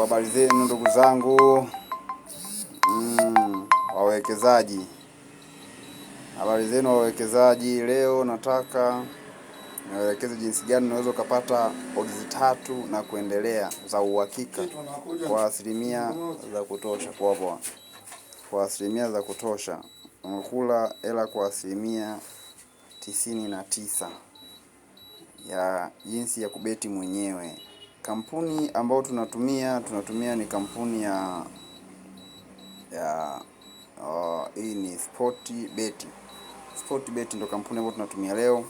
Habari zenu ndugu zangu wawekezaji. Habari zenu wawekezaji. Leo nataka niwaelekeze jinsi gani unaweza ukapata odds 3 na kuendelea za uhakika kwa asilimia za kutosha. Kwa asilimia za kutosha. Unakula hela kwa asilimia 99 ya jinsi ya kubeti mwenyewe. Kampuni ambayo tunatumia ni kampuni hii ni Sportbet. Sportbet ndio kampuni ambayo tunatumia leo.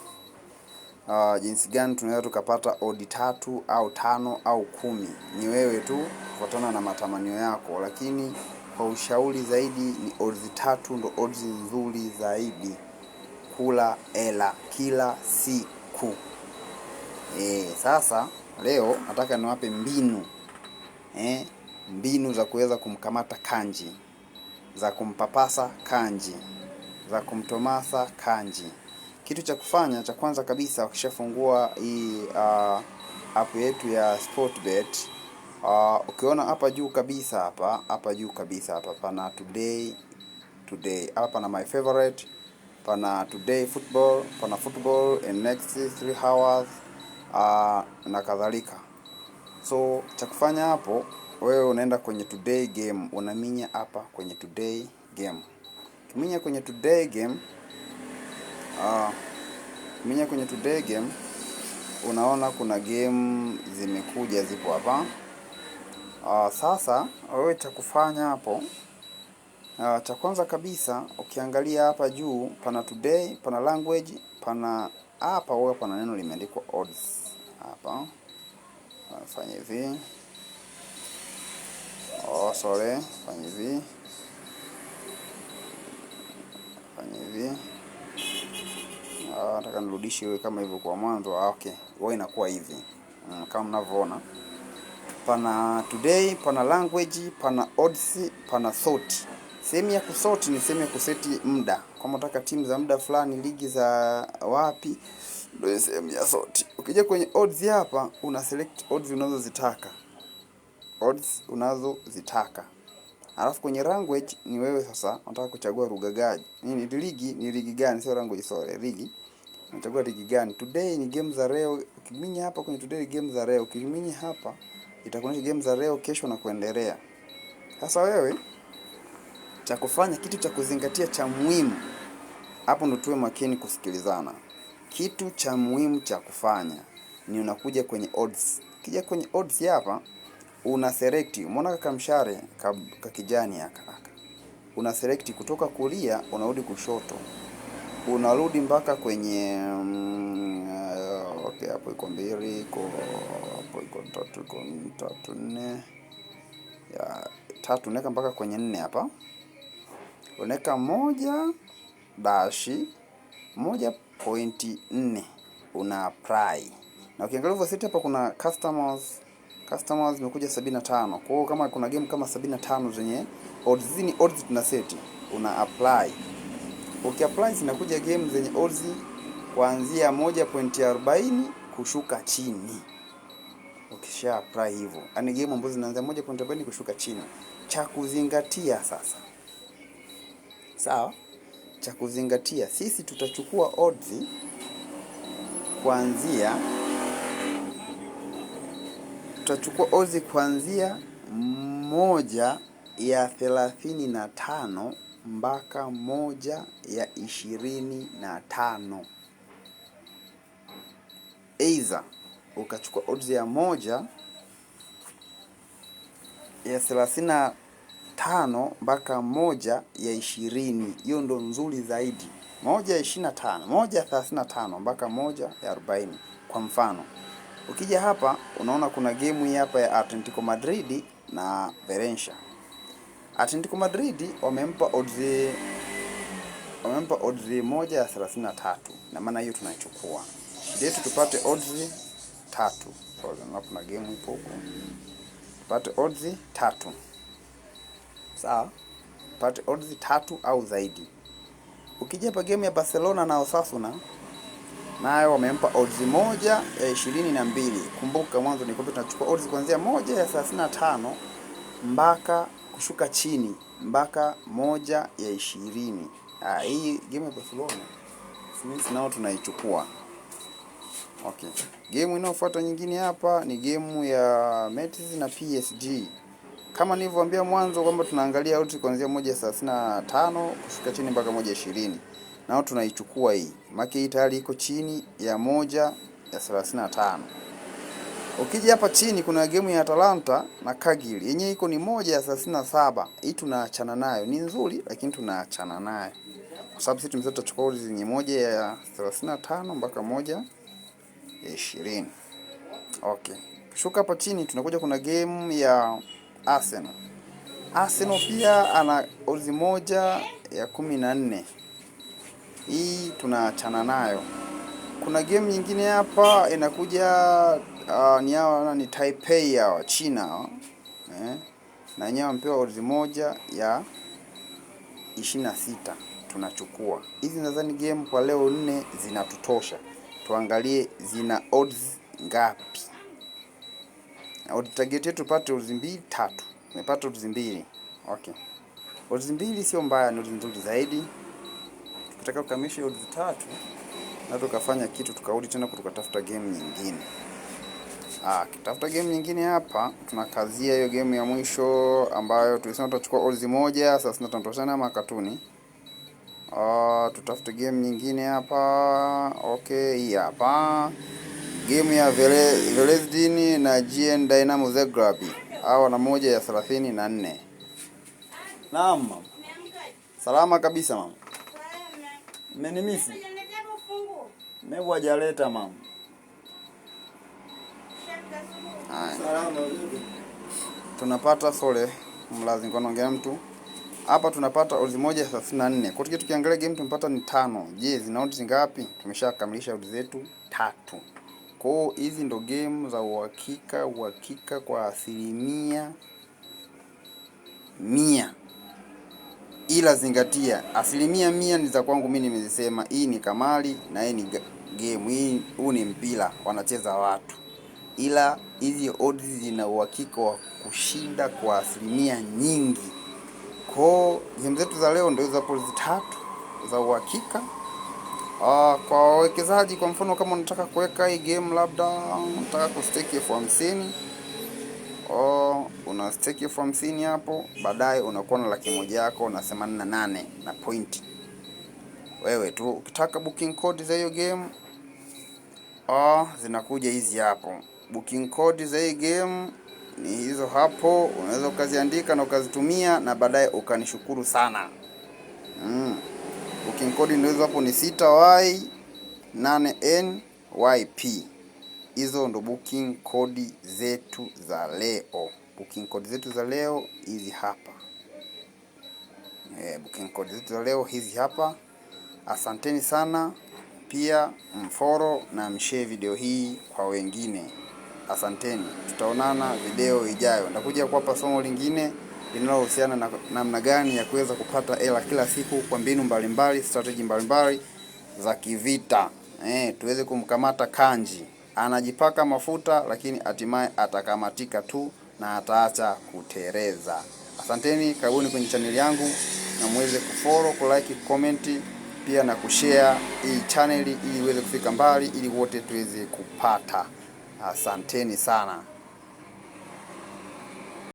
Jinsi gani tunaweza tukapata odds 3 au 5 au 10, ni wewe tu kufuatana na matamanio yako, lakini kwa ushauri zaidi ni odds 3 ndio odds nzuri zaidi. Kula hela kila siku. Sasa leo nataka niwape mbinu za kuweza kumkamata kanji, za kumpapasa kanji, za kumtomasa kanji. Kitu cha kufanya cha kwanza kabisa, ukishafungua hii app yetu ya Sportbet, ukiona hapa juu kabisa hapa pana today, hapa pana my favorite, pana today football, pana football and next 3 hours na kadhalika. So cha kufanya hapo, wewe unaenda kwenye today game, unaminya hapa kwenye today game. Kiminya kwenye today game, unaona kuna game zimekuja zipo hapa. Sasa wewe cha kufanya hapo, cha kwanza kabisa ukiangalia hapa juu pana today, pana language, pana hapa wewe pana neno limeandikwa odds hapa. Fanya hivi. Fanya hivi. Nataka nirudishe iwe kama hivyo kwa mwanzo. Okay. Wao inakuwa hivi. Kama mnavyoona. Pana today, pana language, pana odds, pana sort. Sehemu ya kusort ni sehemu ya kuseti muda. Kama unataka timu za muda fulani, ligi za wapi, ndio sehemu ya sort. Ukija kwenye odds hapa, una select odds unazozitaka. Alafu kwenye language ni wewe sasa unataka kuchagua lugha gani. Ni ligi gani, sio language, sorry, ligi. Unachagua ligi gani? Today ni game za leo. Ukiminya hapa kwenye today game za leo, ukiminya hapa itakuonyesha game za leo, kesho na kuendelea. Sasa wewe cha kufanya, kitu cha kuzingatia cha muhimu, hapo ndo tuwe makini kusikilizana. Kitu cha muhimu cha kufanya ni unakuja kwenye odds. Ukija kwenye odds hapa, una select, umeona kaka mshare ka kijani haka. Una select kutoka kulia, unarudi kushoto. Unarudi mpaka kwenye okay, hapo iko 2, hapo iko 3, iko 4. Ya 3 unaweka mpaka kwenye 4 hapa. Unaweka 1.4 una apply. Na ukiangalia hivyo set hapa kuna customers imekuja 75. Kwa hiyo kama kuna game kama 75 zenye odds, hizi ni odds tuna set, una apply. Ukiapply zinakuja game zenye odds kuanzia 1.40 kushuka chini. Ukisha apply hivyo, yani game ambazo zinaanzia 1.40 kushuka chini. Cha kuzingatia sasa. Sawa? Cha kuzingatia, sisi tutachukua odds kuanzia 1/35 mpaka 1/25. Either ukachukua odds ya 1/35 mpaka 1/20. Hiyo ndo nzuri zaidi. 1/25, 1/35 mpaka 1/40. Kwa mfano, ukija hapa unaona kuna game hii hapa ya Atletico Madrid na Valencia. Atletico Madrid wamempa odds 1/33. Na maana hiyo tunaichukua. Ndio tupate odds 3. So kuna game ipo huko. Tupate odds 3. Sawa? Tupate odds 3 au zaidi. Ukija hapa game ya Barcelona na Osasuna, nayo wamempa odds 1 ya 22. Kumbuka mwanzo nilikwambia tunachukua odds kuanzia 1 ya 35 mpaka kushuka chini mpaka 1 ya 20. Hii game ya Barcelona sisi nao tunaichukua. Okay. Game inayofuata nyingine hapa ni game ya Metz na PSG. Kama nilivyowaambia mwanzo kwamba tunaangalia odds kuanzia 1 ya 35 kushuka chini mpaka 1 ya 20. Nao tunaichukua hii. Maki hii tayari iko chini ya 1 ya 35. Ukija hapa chini kuna game ya Atalanta na Cagliari. Yenyewe iko ni 1 ya 37. Hii tunaachana nayo. Ni nzuri lakini tunaachana nayo. Kwa sababu sisi tumesema tutachukua odds zenye 1 ya 35 mpaka 1 ya 20. Okay. Kushuka hapa chini tunakuja kuna game ya Arsenal. Arsenal pia ana odds 1 ya 14. Hii tunaachana nayo. Kuna game nyingine hapa inakuja ni Taipei ya China. Na wenyewe wamepewa odds 1 ya 26. Tunachukua. Hizi nadhani game kwa leo 4 zinatutosha. Tuangalie zina odds ngapi. Odds target yetu tupate odds 2 3. Tumepata odds 2. Okay. Odds 2 sio mbaya, ni odds nzuri zaidi. Tukitaka kukamilisha odds 3 na tukafanya kitu tukarudi tena tukatafuta game nyingine. Kitafuta game nyingine hapa tunakazia hiyo game ya mwisho ambayo tulisema tutachukua odds 1 sasa tunatoshana na makatuni. Tutafute game nyingine hapa. Okay, hii hapa. Game ya Velezdin na GN Dynamo Zagreb. Hawa na 1 ya 34. Naam mama. Salama kabisa mama. Mmenimisi? Mebu hajaleta mama. Salama vipi? Tunapata sole mlazi kwa naongea mtu. Hapa tunapata odds 1 ya 34. Kwa hiyo tukiangalia game tumepata ni 5. Je, zina odds ngapi? Tumeshakamilisha odds zetu 3. Kwa hiyo hizi ndo game za uhakika kwa 100%. Ila zingatia 100% ni za kwangu mimi nimezisema. Hii ni kamari na hii ni game. Huu ni mpira wanacheza watu. Ila hizi odds zina uhakika wa kushinda kwa 100% nyingi. Kwa game zetu za leo ndio hizo hapo 3 za uhakika. Kwa wawekezaji kwa mfano kama unataka kuweka hii game labda unataka kustake 50,000 una stake 50,000 hapo, baadaye unakuwa na 100,000 yako na 88 na point. Wewe tu ukitaka booking code za hiyo game zinakuja hizi hapo. Booking code za hii game ni hizo hapo, unaweza ukaziandika na ukazitumia na baadaye ukanishukuru sana. Booking code ndio hizo hapo ni 6Y8NYP. Hizo ndo booking code zetu za leo. Booking code zetu za leo hizi hapa. Booking code zetu za leo hizi hapa. Asanteni sana. Pia mfollow na mshare video hii kwa wengine. Asanteni. Tutaonana video ijayo. Nitakuja kuwapa somo lingine linalohusiana na namna gani ya kuweza kupata hela kila siku kwa mbinu mbalimbali, strategy mbalimbali za kivita. Tuweze kumkamata Kanji. Anajipaka mafuta lakini hatimaye atakamatika tu na ataacha kutereza. Asanteni, karibuni kwenye channel yangu na muweze kufollow, kulike, comment pia na kushare hii channel ili iweze kufika mbali ili wote tuweze kupata. Asanteni sana.